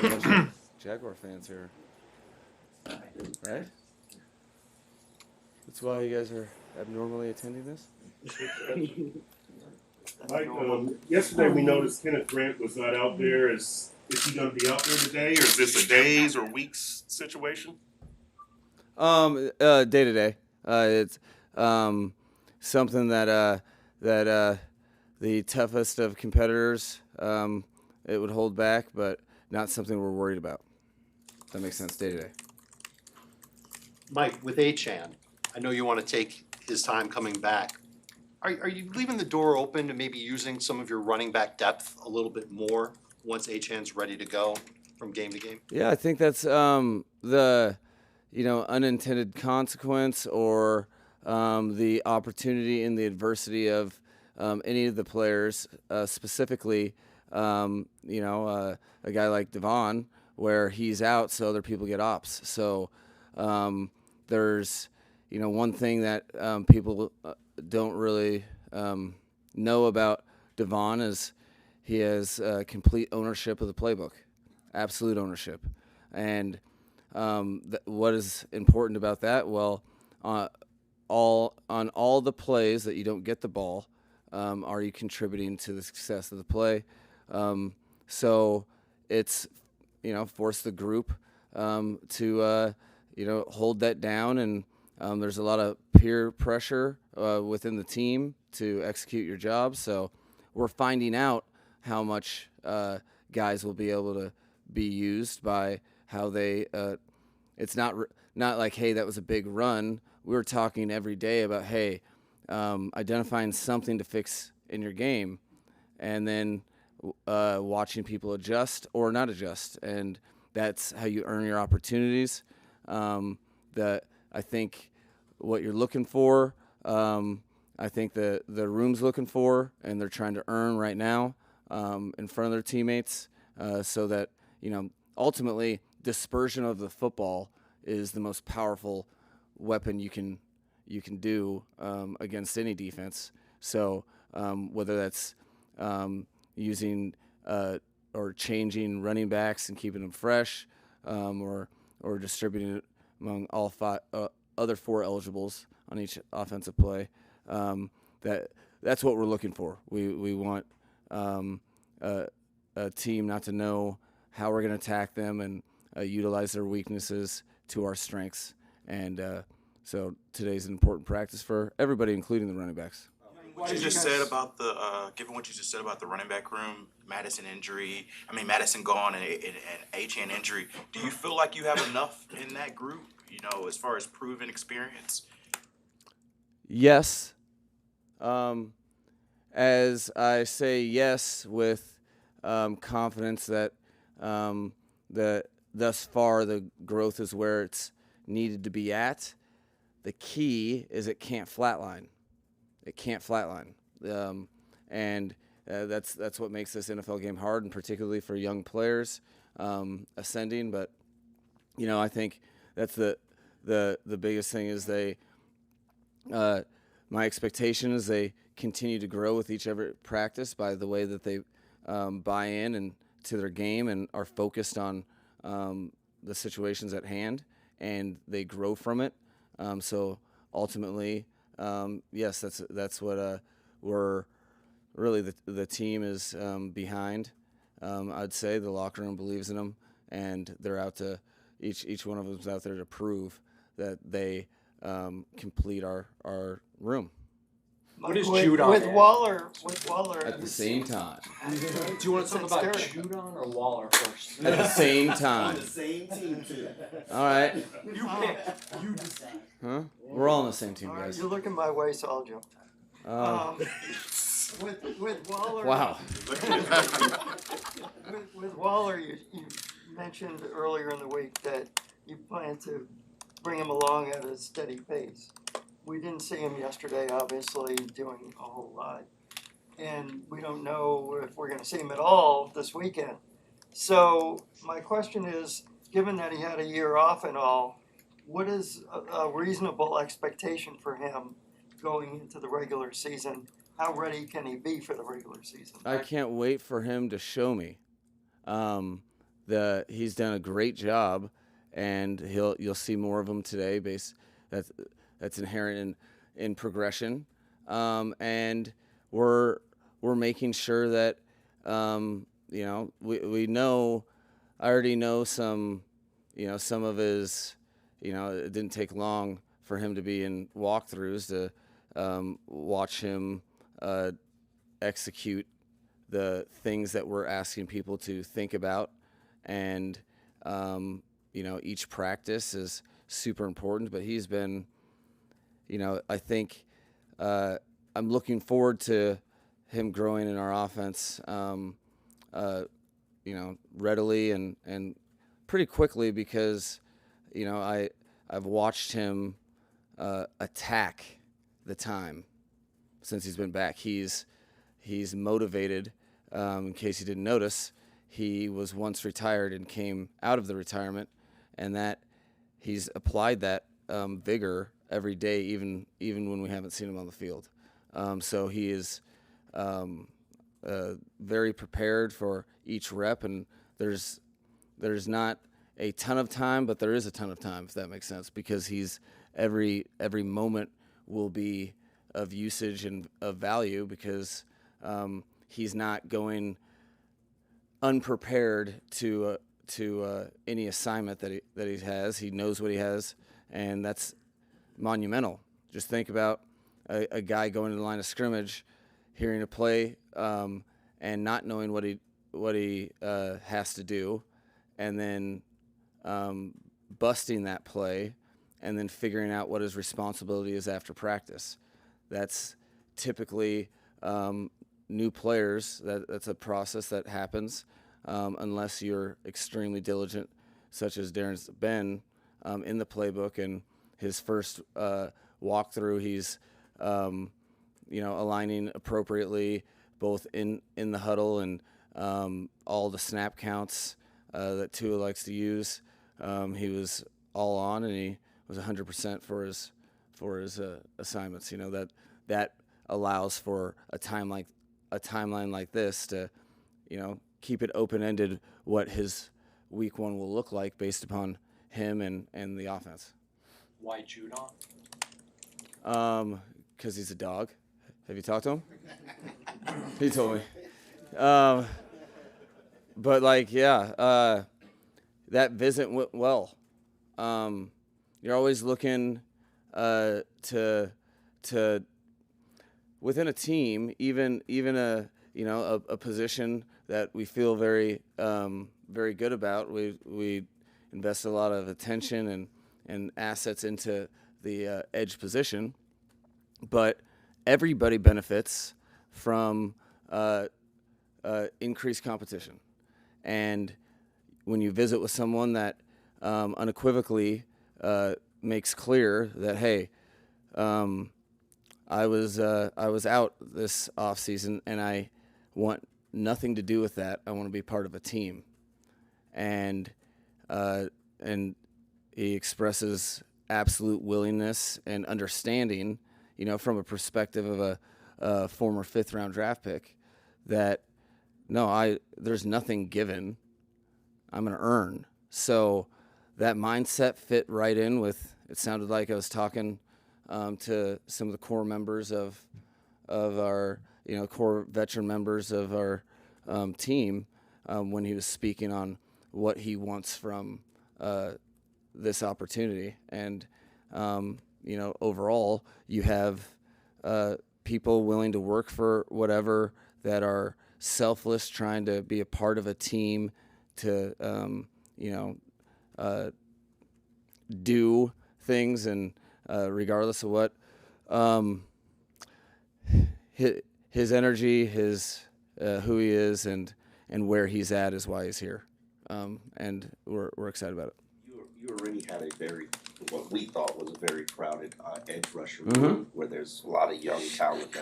a bunch of Jaguar fans here, right? That's why you guys are abnormally attending this? Mike, yesterday we noticed Kenneth Grant was not out there. Is he going to be out there today, or is this a days or weeks situation? Day to day. It's something that the toughest of competitors it would hold back, but not something we're worried about. That makes sense. Day to day. Mike, with Achan, I know you want to take his time coming back. Are you leaving the door open to maybe using some of your running back depth a little bit more once Achan's ready to go from game to game? Yeah, I think that's the unintended consequence or the opportunity in the adversity of any of the players, specifically a guy like Devon, where he's out, so other people get ops. So there's one thing that people don't really know about Devon is he has complete ownership of the playbook, absolute ownership. And what is important about that? Well, on all the plays that you don't get the ball, are you contributing to the success of the play? So it's force the group to hold that down, and there's a lot of peer pressure within the team to execute your job. So we're finding out how much guys will be able to be used by how they. It's not like, hey, that was a big run. We were talking every day about, hey, identifying something to fix in your game, and then watching people adjust or not adjust, and that's how you earn your opportunities. That I think what you're looking for, I think the room's looking for, and they're trying to earn right now in front of their teammates, so that ultimately dispersion of the football is the most powerful weapon you can do against any defense. So whether that's using or changing running backs and keeping them fresh, or distributing it among all other four eligibles on each offensive play, that's what we're looking for. We want a team not to know how we're going to attack them and utilize their weaknesses to our strengths. And so today's an important practice for everybody, including the running backs. What you just said about given what you just said about the running back room, Madison gone and Achan injury, do you feel like you have enough in that group, as far as proven experience? Yes. As I say yes with confidence that thus far the growth is where it's needed to be at. The key is it can't flatline. It can't flatline, and that's what makes this NFL game hard, and particularly for young players ascending. But I think that's the biggest thing is they. My expectation is they continue to grow with each every practice by the way that they buy in and to their game and are focused on the situations at hand, and they grow from it. So ultimately. Yes, that's what we're really the team is behind. I'd say the locker room believes in them, and they're out to each one of them's out there to prove that they complete our room. What is Judon? With Waller At the same time. Do you want to talk about Judon or Waller first? At the same time. On the same team too. All right. You pick. You decide. Huh? We're all on the same team, All right, guys. you're looking my way, so I'll jump. With Waller. Wow. with Waller, you mentioned earlier in the week that you plan to bring him along at a steady pace. We didn't see him yesterday, obviously, doing a whole lot. And we don't know if we're going to see him at all this weekend. So my question is, given that he had a year off and all, what is a reasonable expectation for him going into the regular season? How ready can he be for the regular season? I can't wait for him to show me he's done a great job, and you'll see more of him today. That's inherent in progression, and we're making sure that we know. I already know some of his. It didn't take long for him to be in walkthroughs to watch him execute the things that we're asking people to think about, and each practice is super important. But he's been, I think I'm looking forward to him growing in our offense, readily and pretty quickly, because I've watched him attack the time since he's been back. He's motivated. In case you didn't notice, he was once retired and came out of the retirement, and that he's applied that vigor every day, even when we haven't seen him on the field. So he is very prepared for each rep, and there's not a ton of time, but there is a ton of time, if that makes sense, because every moment will be of usage and of value, because he's not going unprepared to any assignment that he has. He knows what he has, and that's monumental. Just think about a guy going to the line of scrimmage, hearing a play, and not knowing what he has to do, and then busting that play, and then figuring out what his responsibility is after practice. That's typically new players. That's a process that happens unless you're extremely diligent, such as Darren's been in the playbook. And his first walkthrough, he's aligning appropriately, both in the huddle and all the snap counts that Tua likes to use. He was all on, and he was 100% for his assignments. That allows for a timeline like this to keep it open-ended what his week one will look like based upon him and the offense. Why Judon? Because he's a dog. Have you talked to him? He told me. But that visit went well. You're always looking to within a team, even a position that we feel very good about. We invest a lot of attention and assets into the edge position, but everybody benefits from increased competition. And when you visit with someone that unequivocally makes clear that, hey, I was out this off season and I want nothing to do with that. I want to be part of a team, and he expresses absolute willingness and understanding, from a perspective of a former 5th round draft pick, that there's nothing given. I'm going to earn. So that mindset fit right in with. It sounded like I was talking to some of the core members of our, core veteran members of our team when he was speaking on what he wants from this opportunity. And, overall, you have people willing to work for whatever, that are selfless, trying to be a part of a team to, do things, and regardless of what, his energy, who he is, and where he's at is why he's here, and we're excited about it. You already had what we thought was a very crowded edge rusher room, where there's a lot of young talent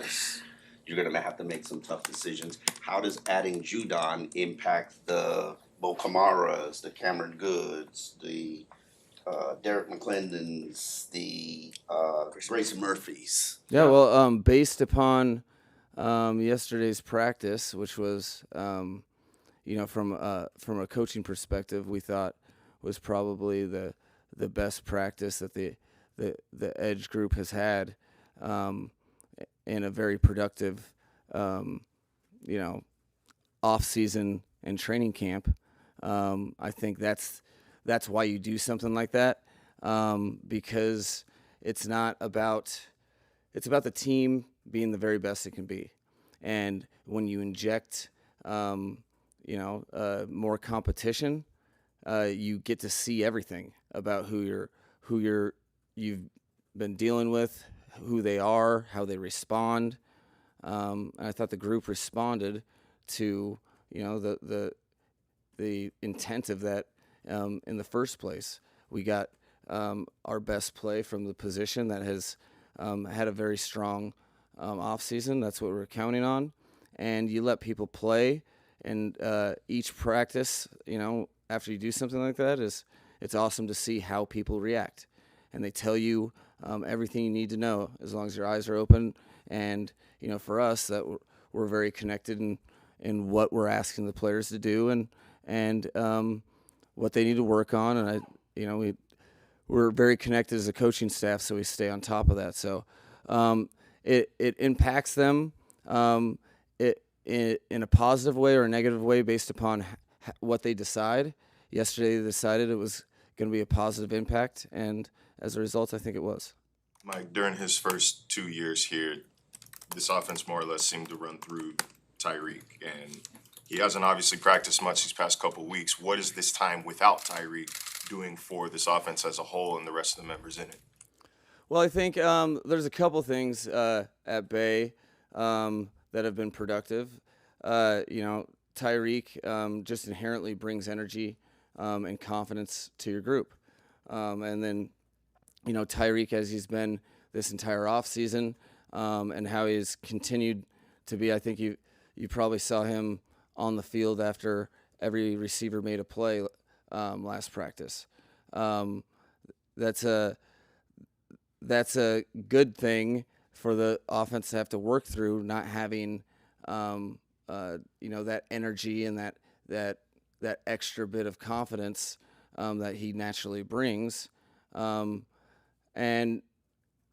you're going to have to make some tough decisions. How does adding Judon impact the Bo Kamaras, the Cameron Goods, the Derek McClendons, the Grayson Murphys? Yeah, well, based upon yesterday's practice, which was, from a coaching perspective, we thought was probably the best practice that the edge group has had in a very productive, off season and training camp. I think that's why you do something like that, because it's about the team being the very best it can be, and when you inject more competition, you get to see everything about who you've been dealing with, who they are, how they respond. And I thought the group responded to the intent of that in the first place. We got our best play from the position that has had a very strong off season. That's what we're counting on, and you let people play. And each practice, after you do something like that, it's awesome to see how people react, and they tell you everything you need to know as long as your eyes are open. And for us, that we're very connected in what we're asking the players to do and what they need to work on. And we're very connected as a coaching staff, so we stay on top of that. So it impacts them in a positive way or a negative way based upon what they decide. Yesterday they decided it was going to be a positive impact, and as a result, I think it was. Mike, during his first 2 years here, this offense more or less seemed to run through Tyreek, and he hasn't obviously practiced much these past couple weeks. What is this time without Tyreek doing for this offense as a whole and the rest of the members in it? Well, I think there's a couple things at Bay that have been productive. Tyreek just inherently brings energy and confidence to your group. And then, Tyreek, as he's been this entire offseason, and how he's continued to be, I think you probably saw him on the field after every receiver made a play last practice. That's a good thing for the offense to have to work through, not having that energy and that extra bit of confidence that he naturally brings, and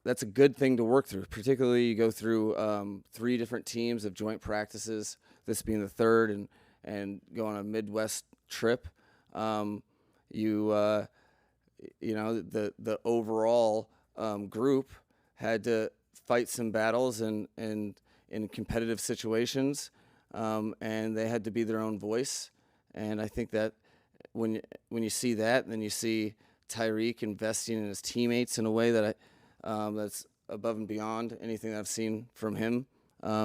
that's a good thing to work through. Particularly, you go through 3 different teams of joint practices, this being the third, and go on a Midwest trip. The overall group had to fight some battles in competitive situations, and they had to be their own voice. And I think that when you see that, and then you see Tyreek investing in his teammates in a way that that's above and beyond anything I've seen from him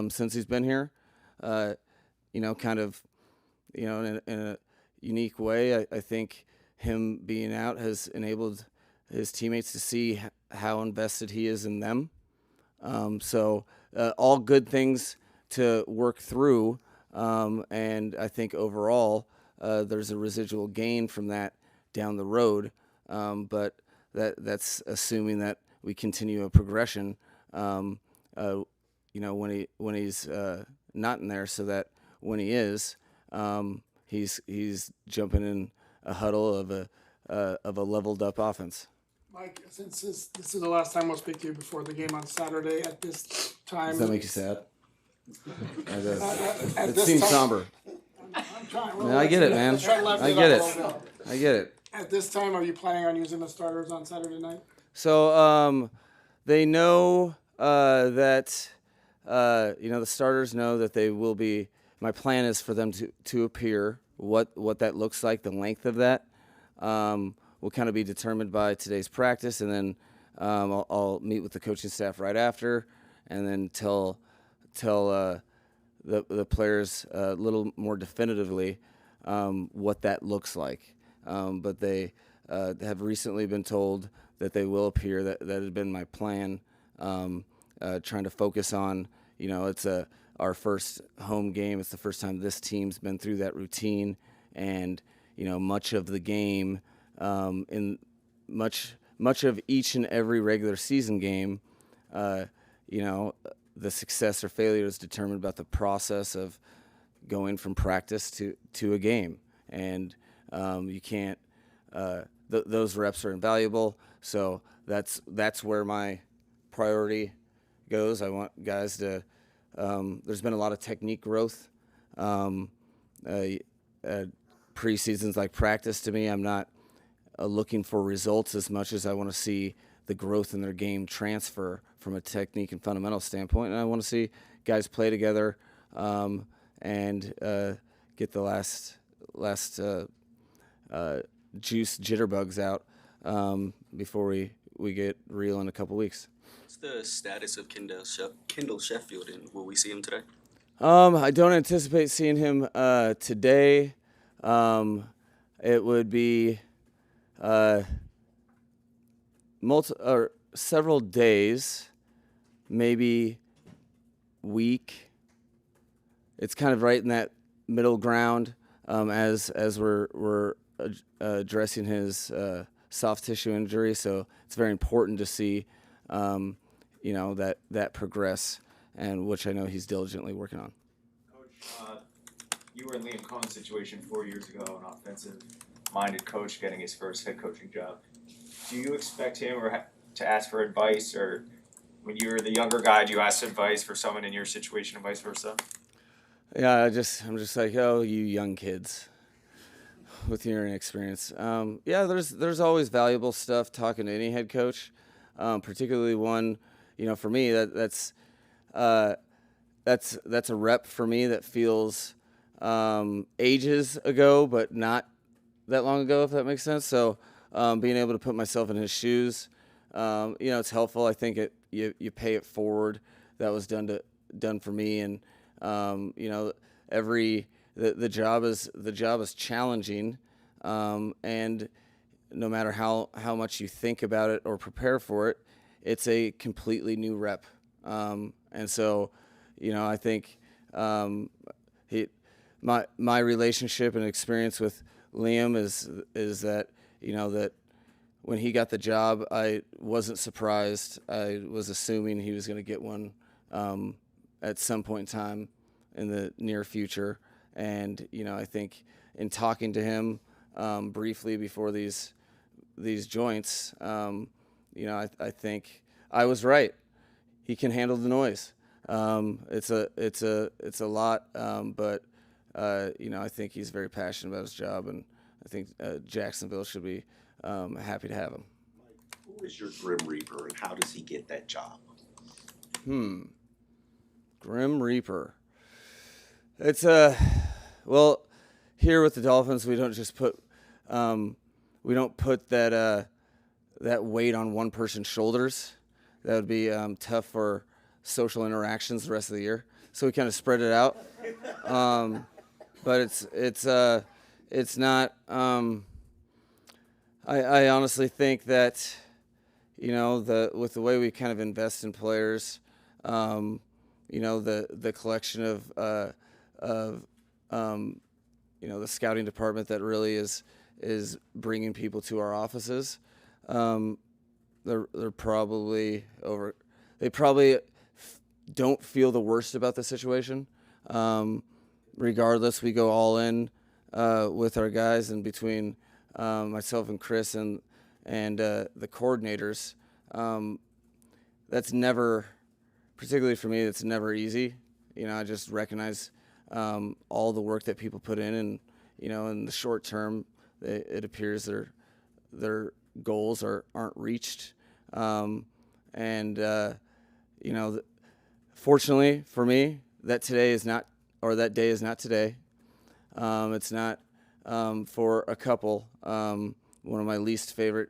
since he's been here, in a unique way. I think him being out has enabled his teammates to see how invested he is in them. So all good things to work through, and I think overall there's a residual gain from that down the road, but that's assuming that we continue a progression, when he's not in there, so that when he is, he's jumping in a huddle of a leveled up offense. Mike, since this is the last time we'll speak to you before the game on Saturday, at this time. Does that make you sad? At It this seems time- somber. I'm trying. Man, I get it, man. Try to liven I it get up it. a little bit. I get it. At this time, are you planning on using the starters on Saturday night? So they know that the starters know that they will be. My plan is for them to appear. What that looks like, the length of that, will kind of be determined by today's practice, and then I'll meet with the coaching staff right after, and then tell the players a little more definitively what that looks like. But they have recently been told that they will appear. That had been my plan, trying to focus on, it's our first home game. It's the first time this team's been through that routine, and much of the game, in much of each and every regular season game, the success or failure is determined about the process of going from practice to a game, and you can't. Those reps are invaluable. So that's where my priority goes. I want guys to. There's been a lot of technique growth. Preseason's like practice to me. I'm not looking for results as much as I want to see the growth in their game transfer from a technique and fundamental standpoint, and I want to see guys play together and get the last juice jitterbugs out before we get real in a couple weeks. What's the status of Kendall Sheffield, and will we see him today? I don't anticipate seeing him today. It would be several days, maybe week. It's kind of right in that middle ground as we're addressing his soft tissue injury. So it's very important to see, that progress, and which I know he's diligently working on. Coach, you were in Liam Cohen's situation 4 years ago, an offensive-minded coach getting his first head coaching job. Do you expect him to ask for advice, or when you were the younger guy, do you ask advice for someone in your situation and vice versa? Yeah, I'm just like, oh, you young kids with your inexperience. There's always valuable stuff talking to any head coach, particularly one, for me that's a rep for me that feels ages ago, but not that long ago, if that makes sense. So being able to put myself in his shoes, it's helpful. I think you pay it forward. That was done for me, and the job is challenging, and no matter how much you think about it or prepare for it, it's a completely new rep. And so, I think my relationship and experience with Liam is that that when he got the job, I wasn't surprised. I was assuming he was going to get one at some point in time in the near future. And I think in talking to him briefly before these joints, I think I was right. He can handle the noise. It's a lot, but I think he's very passionate about his job, and I think Jacksonville should be happy to have him. Who is your Grim Reaper, and how does he get that job? Grim Reaper. It's here with the Dolphins, we don't just put that weight on one person's shoulders. That would be tough for social interactions the rest of the year. So we kind of spread it out. But it's not. I honestly think that with the way we kind of invest in players, the collection of the scouting department that really is bringing people to our offices. They're probably they probably don't feel the worst about the situation. Regardless, we go all in with our guys, and between myself and Chris and the coordinators, that's never, particularly for me, that's never easy. I just recognize all the work that people put in, and in the short term, it appears their goals aren't reached. Fortunately for me, that day is not today. It's not for a couple. One of my least favorite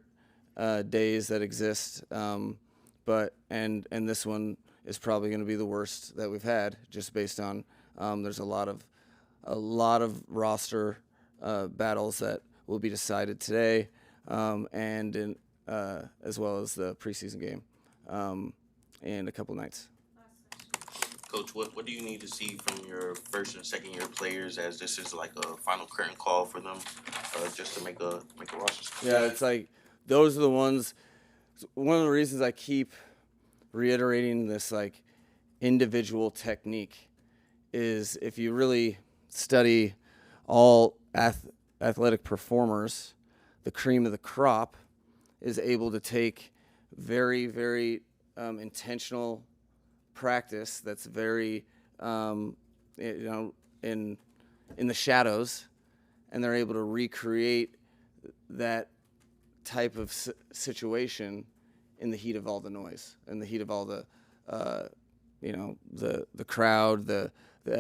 days that exist. But this one is probably going to be the worst that we've had, just based on there's a lot of roster battles that will be decided today, and in as well as the preseason game in a couple nights. Coach, what do you need to see from your first and second year players, as this is like a final curtain call for them, just to make a roster? Yeah, it's like those are the ones. One of the reasons I keep reiterating this individual technique is, if you really study all athletic performers, the cream of the crop is able to take very, very intentional practice that's very, in the shadows, and they're able to recreate that type of situation in the heat of all the noise, in the heat of all the, the crowd, the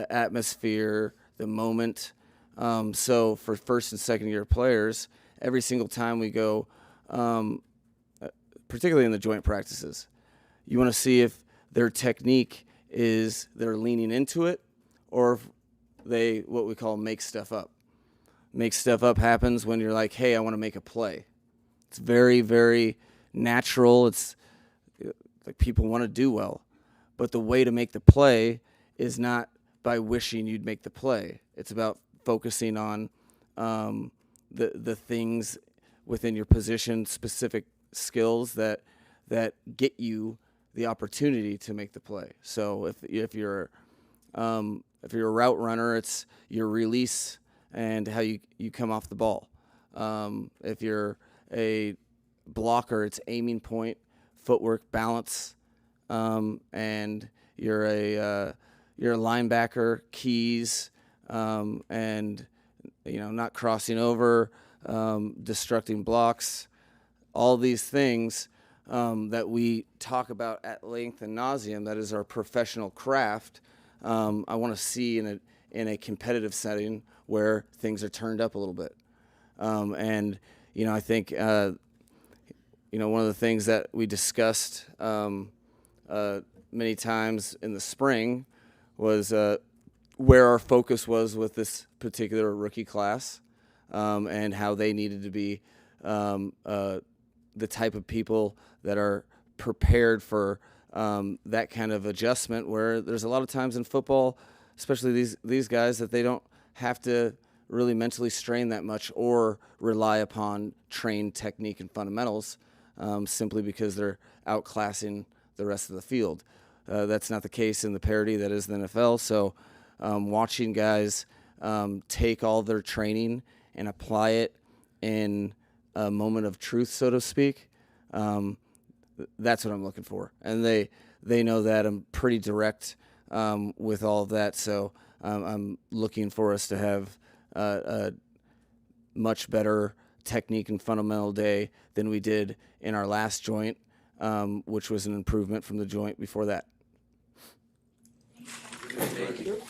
atmosphere, the moment. So for first and second year players, every single time we go, particularly in the joint practices, you want to see if their technique is they're leaning into it, or if they, what we call, make stuff up. Make stuff up happens when you're like, hey, I want to make a play. It's very, very natural. It's like people want to do well. But the way to make the play is not by wishing you'd make the play. It's about focusing on the things within your position, specific skills that get you the opportunity to make the play. So if you're a route runner, it's your release and how you come off the ball. If you're a blocker, it's aiming point, footwork, balance, and you're a linebacker, keys, and not crossing over, destructing blocks, all these things that we talk about at length and nauseum. That is our professional craft. I want to see in a competitive setting where things are turned up a little bit. And I think one of the things that we discussed many times in the spring was where our focus was with this particular rookie class, and how they needed to be the type of people that are prepared for that kind of adjustment, where there's a lot of times in football, especially these guys, that they don't have to really mentally strain that much or rely upon trained technique and fundamentals, simply because they're outclassing the rest of the field. That's not the case in the parity that is the NFL. So watching guys take all their training and apply it in a moment of truth, so to speak, that's what I'm looking for. And they know that I'm pretty direct with all of that. So I'm looking for us to have a much better technique and fundamental day than we did in our last joint, which was an improvement from the joint before that. Thank you.